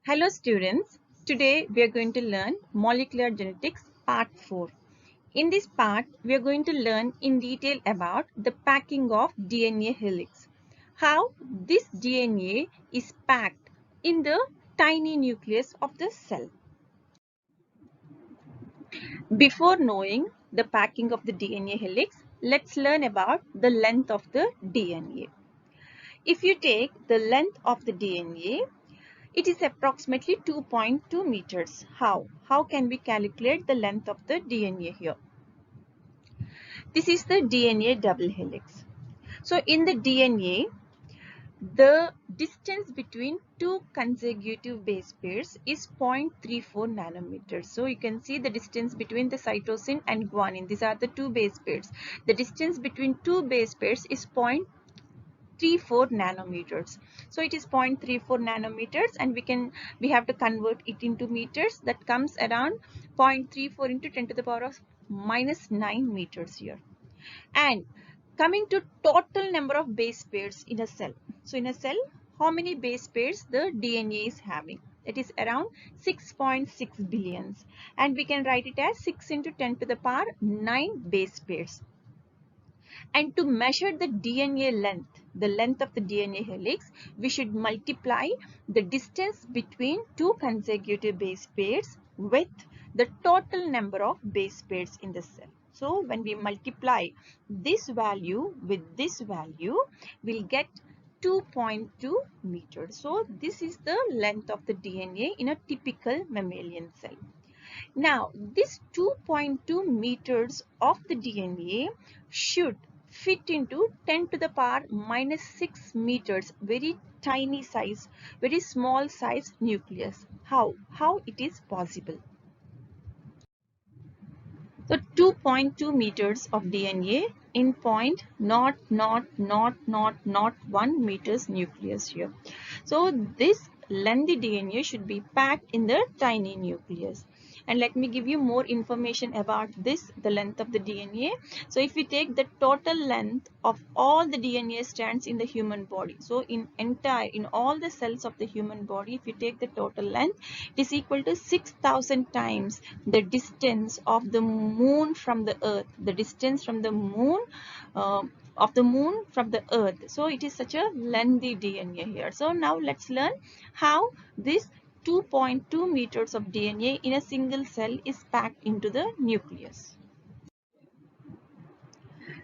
Hello students, today we are going to learn Molecular Genetics Part 4. In this part, we are going to learn in detail about the packing of DNA helix. How this DNA is packed in the tiny nucleus of the cell. Before knowing the packing of the DNA helix, let's learn about the length of the DNA. If you take the length of the DNA, it is approximately 2.2 meters. How? How can we calculate the length of the DNA here? This is the DNA double helix. So in the DNA, the distance between two consecutive base pairs is 0.34 nanometers. So you can see the distance between the cytosine and guanine. These are the two base pairs. The distance between two base pairs is 0.34 nanometers. So it is 0.34 nanometers, and we have to convert it into meters. That comes around 0.34 into 10 to the power of minus 9 meters here. And coming to total number of base pairs in a cell. So in a cell, how many base pairs the DNA is having? It is around 6.6 billions, and we can write it as 6 into 10 to the power 9 base pairs. And to measure the DNA length, the length of the DNA helix, we should multiply the distance between two consecutive base pairs with the total number of base pairs in the cell. So when we multiply this value with this value, we'll get 2.2 meters. So this is the length of the DNA in a typical mammalian cell. Now, this 2.2 meters of the DNA should fit into 10 to the power minus 6 meters, very tiny size, very small size nucleus. How it is possible? So 2.2 meters of DNA in 0.00001 meters nucleus here. So this lengthy DNA should be packed in the tiny nucleus. And let me give you more information about this, the length of the DNA. So if we take the total length of all the DNA strands in the human body, so in all the cells of the human body, if you take the total length, it is equal to 6,000 times the distance of the moon from the earth, the distance from the moon from the earth. So it is such a lengthy DNA here. So now let's learn how this 2.2 meters of DNA in a single cell is packed into the nucleus.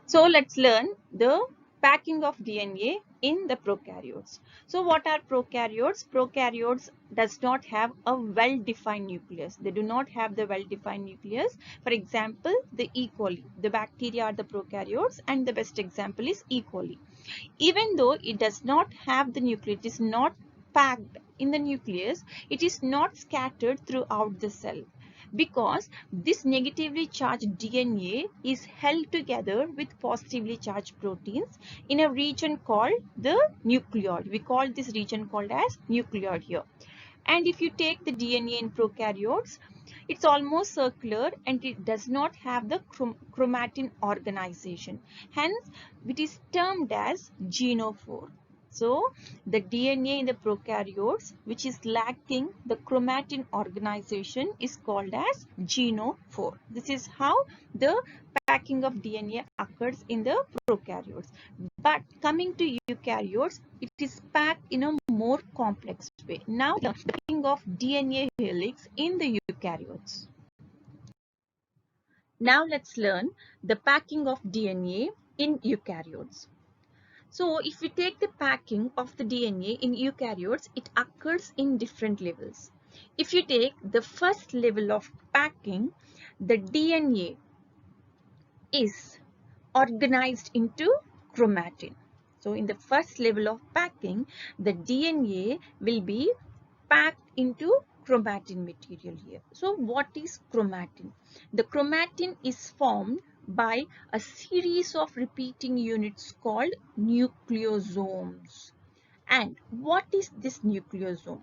So let's learn the packing of DNA in the prokaryotes. So what are prokaryotes? Prokaryotes does not have a well-defined nucleus. They do not have the well-defined nucleus. For example, the E. coli, the bacteria are the prokaryotes, and the best example is E. coli. Even though it does not have the nucleus, it is not packed in the nucleus, it is not scattered throughout the cell, because this negatively charged DNA is held together with positively charged proteins in a region called the nucleoid. We call this region called as nucleoid here. And if you take the DNA in prokaryotes, it's almost circular and it does not have the chromatin organization. Hence, it is termed as genophore. So, the DNA in the prokaryotes, which is lacking the chromatin organization, is called as genophore. This is how the packing of DNA occurs in the prokaryotes. But coming to eukaryotes, it is packed in a more complex way. Now, the packing of DNA helix in the eukaryotes. Now, let's learn the packing of DNA in eukaryotes. So if we take the packing of the DNA in eukaryotes, it occurs in different levels. If you take the first level of packing, the DNA is organized into chromatin. So in the first level of packing, the DNA will be packed into chromatin material here. So what is chromatin? The chromatin is formed by a series of repeating units called nucleosomes. And what is this nucleosome?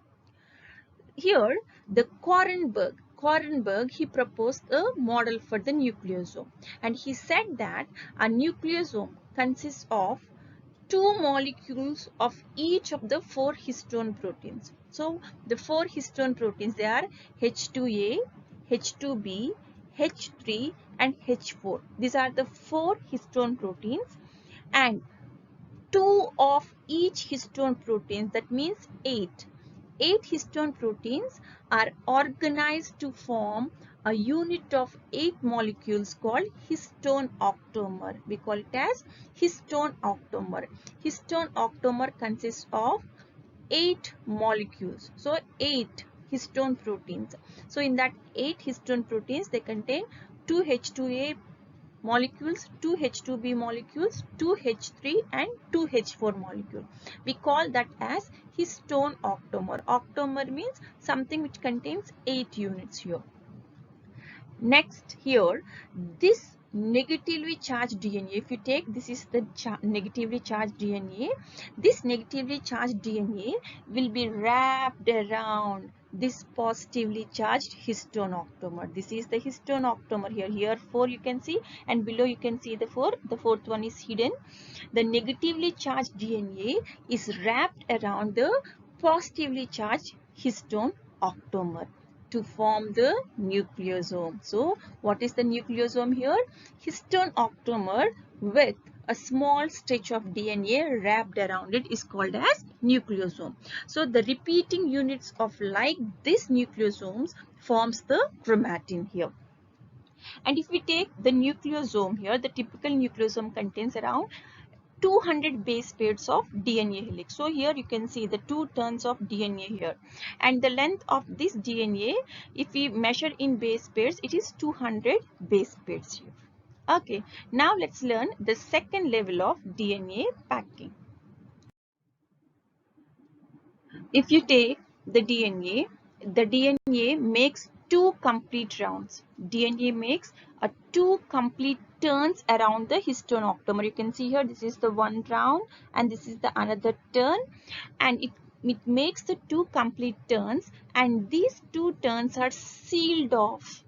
Here, the Korenberg, he proposed a model for the nucleosome, and he said that a nucleosome consists of two molecules of each of the four histone proteins. So the four histone proteins, they are H2A, H2B, H3 and H4. These are the four histone proteins, and two of each histone proteins, that means eight histone proteins are organized to form a unit of 8 molecules called histone octamer. We call it as histone octamer. Histone octamer consists of 8 molecules. So 8 histone proteins. So in that 8 histone proteins, they contain 2H2A molecules, 2H2B molecules, 2H3 and 2H4 molecule. We call that as histone octamer. Octamer means something which contains 8 units here. Next here, this negatively charged DNA, if you take, this is the negatively charged DNA, this negatively charged DNA will be wrapped around this positively charged histone octamer. This is the histone octamer here. Here 4 you can see, and below you can see the 4. The fourth one is hidden. The negatively charged DNA is wrapped around the positively charged histone octamer to form the nucleosome. So what is the nucleosome here? Histone octamer with a small stretch of DNA wrapped around it is called as nucleosome. So the repeating units of like this nucleosomes forms the chromatin here. And if we take the nucleosome here, the typical nucleosome contains around 200 base pairs of DNA helix. So here you can see the 2 turns of DNA here, and the length of this DNA, if we measure in base pairs, it is 200 base pairs here. Okay, now let's learn the second level of DNA packing. If you take the DNA makes 2 complete rounds. DNA makes a 2 complete turns around the histone octamer. You can see here, this is the one round and this is the another turn, and it makes the 2 complete turns, and these 2 turns are sealed off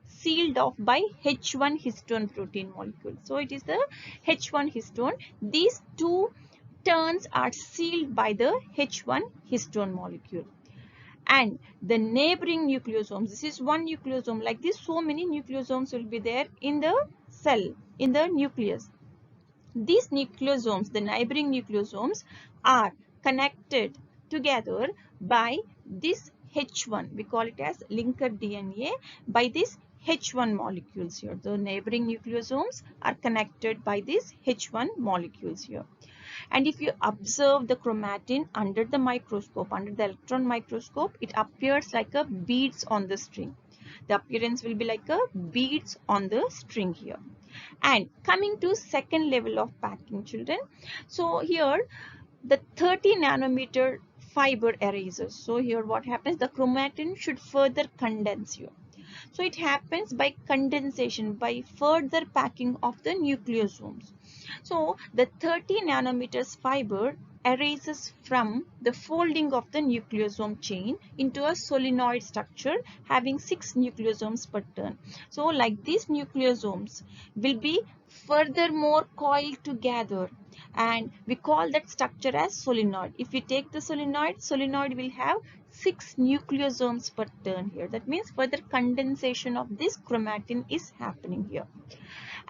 by H1 histone protein molecule. So it is the H1 histone. These 2 turns are sealed by the H1 histone molecule. And the neighboring nucleosomes, this is one nucleosome, like this so many nucleosomes will be there in the cell, in the nucleus. These nucleosomes, the neighboring nucleosomes, are connected together by this H1, we call it as linker DNA, by this H1 molecules here. The neighboring nucleosomes are connected by these H1 molecules here. And if you observe the chromatin under the microscope, under the electron microscope, it appears like a beads on the string. The appearance will be like a beads on the string here. And coming to second level of packing, children. So here the 30 nanometer fiber erasers. So here what happens, the chromatin should further condense here. So it happens by condensation, by further packing of the nucleosomes. So the 30 nanometers fiber erases from the folding of the nucleosome chain into a solenoid structure having 6 nucleosomes per turn. So like these nucleosomes will be furthermore coiled together, and we call that structure as solenoid. If we take the solenoid will have 6 nucleosomes per turn here. That means further condensation of this chromatin is happening here.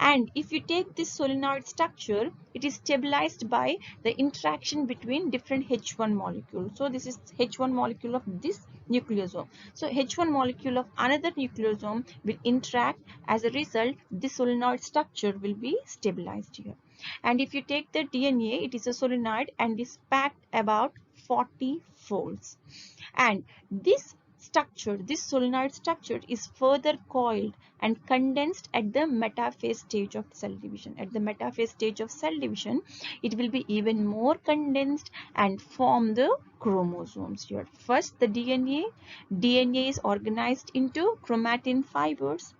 And if you take this solenoid structure, it is stabilized by the interaction between different H1 molecules. So this is H1 molecule of this nucleosome. So H1 molecule of another nucleosome will interact. As a result, this solenoid structure will be stabilized here. And if you take the DNA, it is a solenoid and is packed about 40 folds. And this structure, this solenoid structure, is further coiled and condensed at the metaphase stage of cell division. At the metaphase stage of cell division, it will be even more condensed and form the chromosomes here. First, the DNA is organized into chromatin fibers,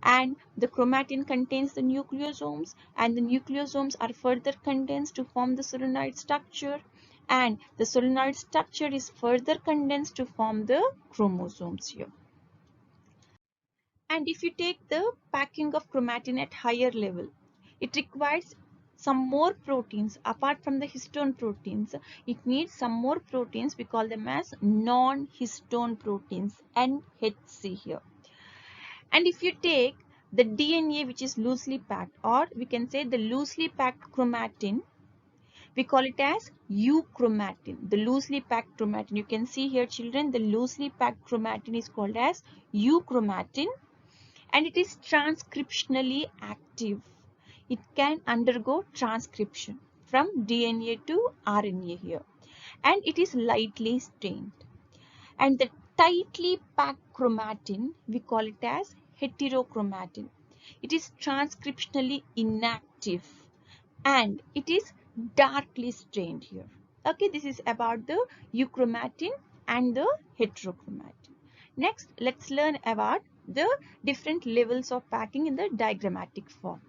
and the chromatin contains the nucleosomes, and the nucleosomes are further condensed to form the solenoid structure, and the solenoid structure is further condensed to form the chromosomes here. And if you take the packing of chromatin at higher level, it requires some more proteins apart from the histone proteins. It needs some more proteins. We call them as non-histone proteins, NHC here. And if you take the DNA which is loosely packed, or we can say the loosely packed chromatin, we call it as euchromatin. The loosely packed chromatin, you can see here children, the loosely packed chromatin is called as euchromatin, and it is transcriptionally active. It can undergo transcription from DNA to RNA here, and it is lightly stained. And the tightly packed chromatin, we call it as heterochromatin. It is transcriptionally inactive and it is darkly stained here. Okay, this is about the euchromatin and the heterochromatin. Next, let's learn about the different levels of packing in the diagrammatic form.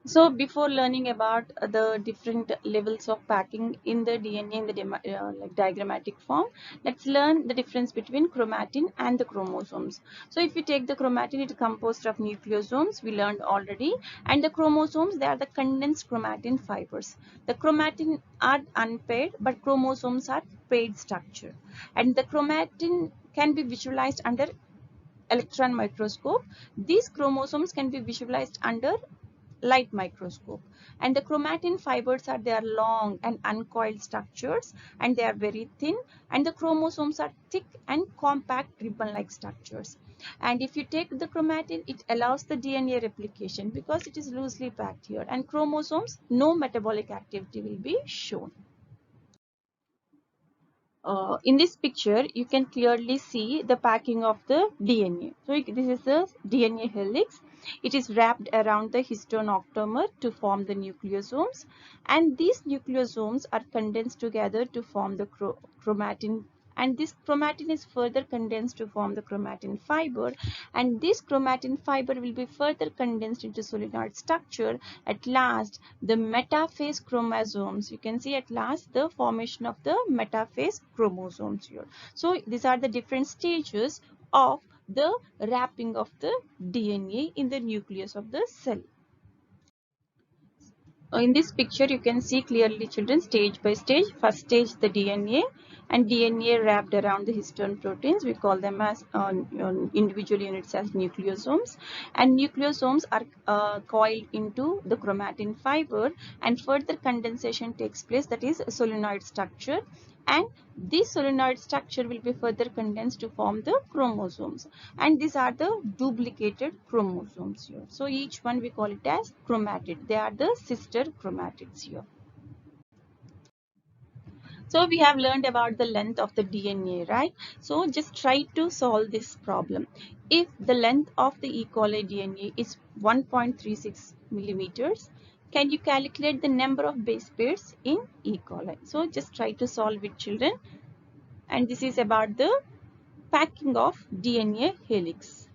So before learning about the different levels of packing in the DNA in the like diagrammatic form, let's learn the difference between chromatin and the chromosomes. So if we take the chromatin, it is composed of nucleosomes, we learned already, and the chromosomes, they are the condensed chromatin fibers. The chromatin are unpaired, but chromosomes are paired structure, and the chromatin can be visualized under electron microscope. These chromosomes can be visualized under light microscope, and the chromatin fibers are, they are long and uncoiled structures, and they are very thin, and the chromosomes are thick and compact ribbon like structures. And if you take the chromatin, it allows the DNA replication because it is loosely packed here, and chromosomes, no metabolic activity will be shown. In this picture, you can clearly see the packing of the DNA. So this is the DNA helix. It is wrapped around the histone octamer to form the nucleosomes, and these nucleosomes are condensed together to form the chromatin, and this chromatin is further condensed to form the chromatin fiber, and this chromatin fiber will be further condensed into solenoid structure. At last, the metaphase chromosomes, you can see at last the formation of the metaphase chromosomes here. So these are the different stages of the wrapping of the DNA in the nucleus of the cell. In this picture, you can see clearly children, stage by stage. First stage, the DNA, and DNA wrapped around the histone proteins. We call them as individual units as nucleosomes, and nucleosomes are coiled into the chromatin fiber, and further condensation takes place, that is solenoid structure, and this solenoid structure will be further condensed to form the chromosomes, and these are the duplicated chromosomes here. So each one we call it as chromatid. They are the sister chromatids here. So we have learned about the length of the DNA, right? So just try to solve this problem. If the length of the E. coli DNA is 1.36 millimeters, can you calculate the number of base pairs in E. coli? So just try to solve it, children. And this is about the packing of DNA helix.